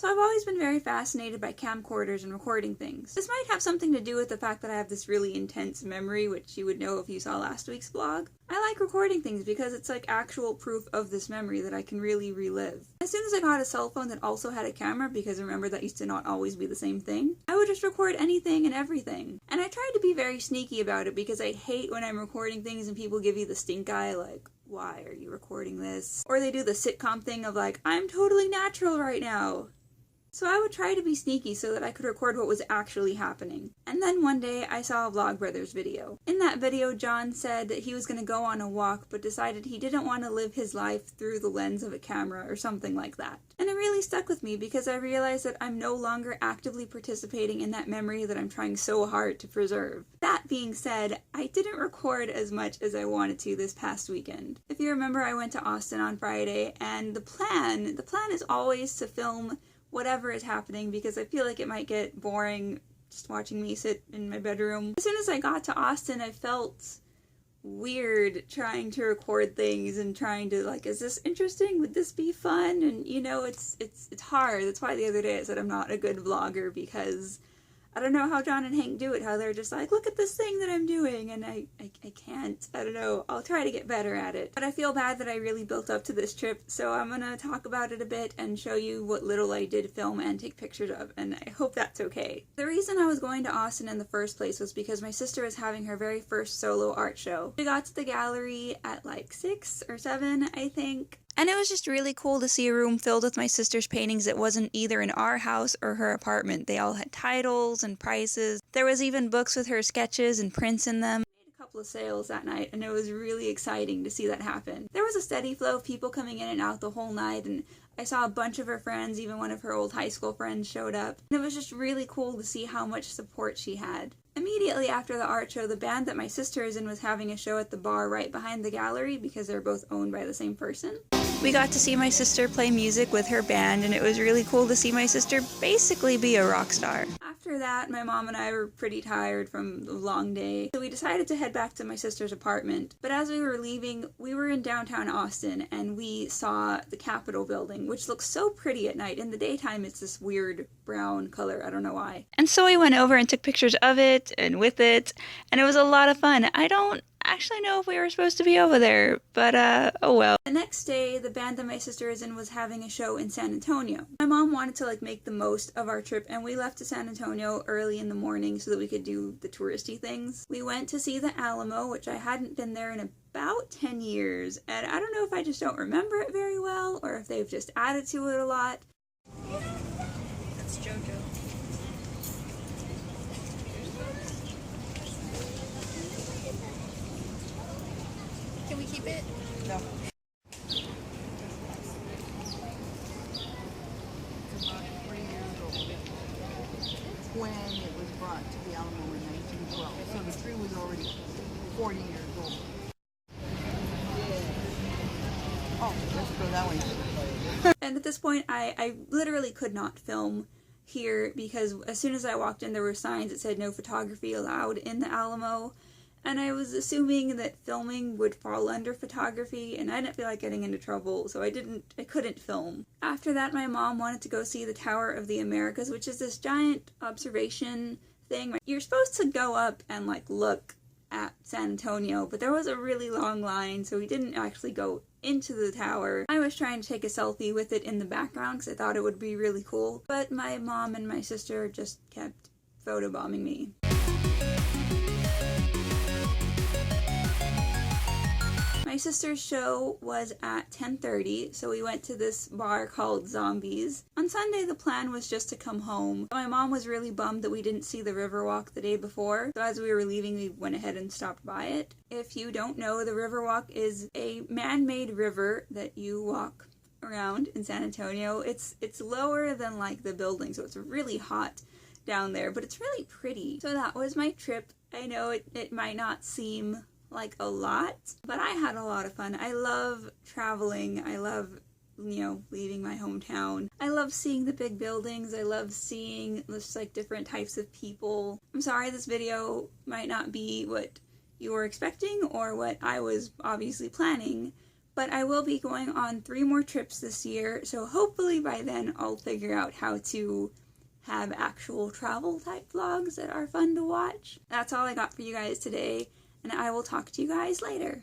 So I've always been very fascinated by camcorders and recording things. This might have something to do with the fact that I have this really intense memory, which you would know if you saw last week's vlog. I like recording things because it's like actual proof of this memory that I can really relive. As soon as I got a cell phone that also had a camera, because remember that used to not always be the same thing, I would just record anything and everything. And I tried to be very sneaky about it because I hate when I'm recording things and people give you the stink eye, like, why are you recording this? Or they do the sitcom thing of like, I'm totally natural right now. So I would try to be sneaky so that I could record what was actually happening. And then one day I saw a Vlogbrothers video. In that video, John said that he was going to go on a walk but decided he didn't want to live his life through the lens of a camera or something like that. And it really stuck with me because I realized that I'm no longer actively participating in that memory that I'm trying so hard to preserve. That being said, I didn't record as much as I wanted to this past weekend. If you remember, I went to Austin on Friday, and the plan is always to film whatever is happening because I feel like it might get boring just watching me sit in my bedroom. As soon as I got to Austin, I felt weird trying to record things and trying to like, is this interesting? Would this be fun? And you know, it's hard. That's why the other day I said I'm not a good vlogger, because I don't know how John and Hank do it, how they're just like, look at this thing that I'm doing, and I can't. I don't know. I'll try to get better at it. But I feel bad that I really built up to this trip, so I'm gonna talk about it a bit and show you what little I did film and take pictures of, and I hope that's okay. The reason I was going to Austin in the first place was because my sister was having her very first solo art show. We got to the gallery at like 6 or 7, I think. And it was just really cool to see a room filled with my sister's paintings that wasn't either in our house or her apartment. They all had titles and prices. There was even books with her sketches and prints in them. We made a couple of sales that night, and it was really exciting to see that happen. There was a steady flow of people coming in and out the whole night, and I saw a bunch of her friends, even one of her old high school friends showed up. And it was just really cool to see how much support she had. Immediately after the art show, the band that my sister is in was having a show at the bar right behind the gallery because they're both owned by the same person. We got to see my sister play music with her band, and it was really cool to see my sister basically be a rock star. After that, my mom and I were pretty tired from the long day, so we decided to head back to my sister's apartment. But as we were leaving, we were in downtown Austin, and we saw the Capitol building, which looks so pretty at night. In the daytime, it's this weird brown color, I don't know why. And so we went over and took pictures of it and with it, and it was a lot of fun. I don't actually know if we were supposed to be over there, but oh well. The next day, the band that my sister is in was having a show in San Antonio. My mom wanted to like make the most of our trip, and we left to San Antonio early in the morning so that we could do the touristy things. We went to see the Alamo, which I hadn't been there in about 10 years, and I don't know if I just don't remember it very well or if they've just added to it a lot. That's JoJo. Can we keep it? No. When it was brought to the Alamo in 1912. So the tree was already 40 years old. Oh, let's go that way. And at this point, I literally could not film here because as soon as I walked in, there were signs that said no photography allowed in the Alamo. And I was assuming that filming would fall under photography, and I didn't feel like getting into trouble, so I couldn't film. After that, my mom wanted to go see the Tower of the Americas, which is this giant observation thing. You're supposed to go up and like look at San Antonio, but there was a really long line, so we didn't actually go into the tower. I was trying to take a selfie with it in the background because I thought it would be really cool, but my mom and my sister just kept photobombing me. My sister's show was at 10:30, so we went to this bar called Zombies. On Sunday, the plan was just to come home. My mom was really bummed that we didn't see the Riverwalk the day before, so as we were leaving, we went ahead and stopped by it. If you don't know, the Riverwalk is a man-made river that you walk around in San Antonio. It's lower than like the building, so it's really hot down there, but it's really pretty. So that was my trip. I know it might not seem like a lot, but I had a lot of fun. I love traveling. I love, leaving my hometown. I love seeing the big buildings. I love seeing just like different types of people. I'm sorry this video might not be what you were expecting or what I was obviously planning, But I will be going on 3 more trips this year, so hopefully by then I'll figure out how to have actual travel type vlogs that are fun to watch. That's all I got for you guys today, and I will talk to you guys later.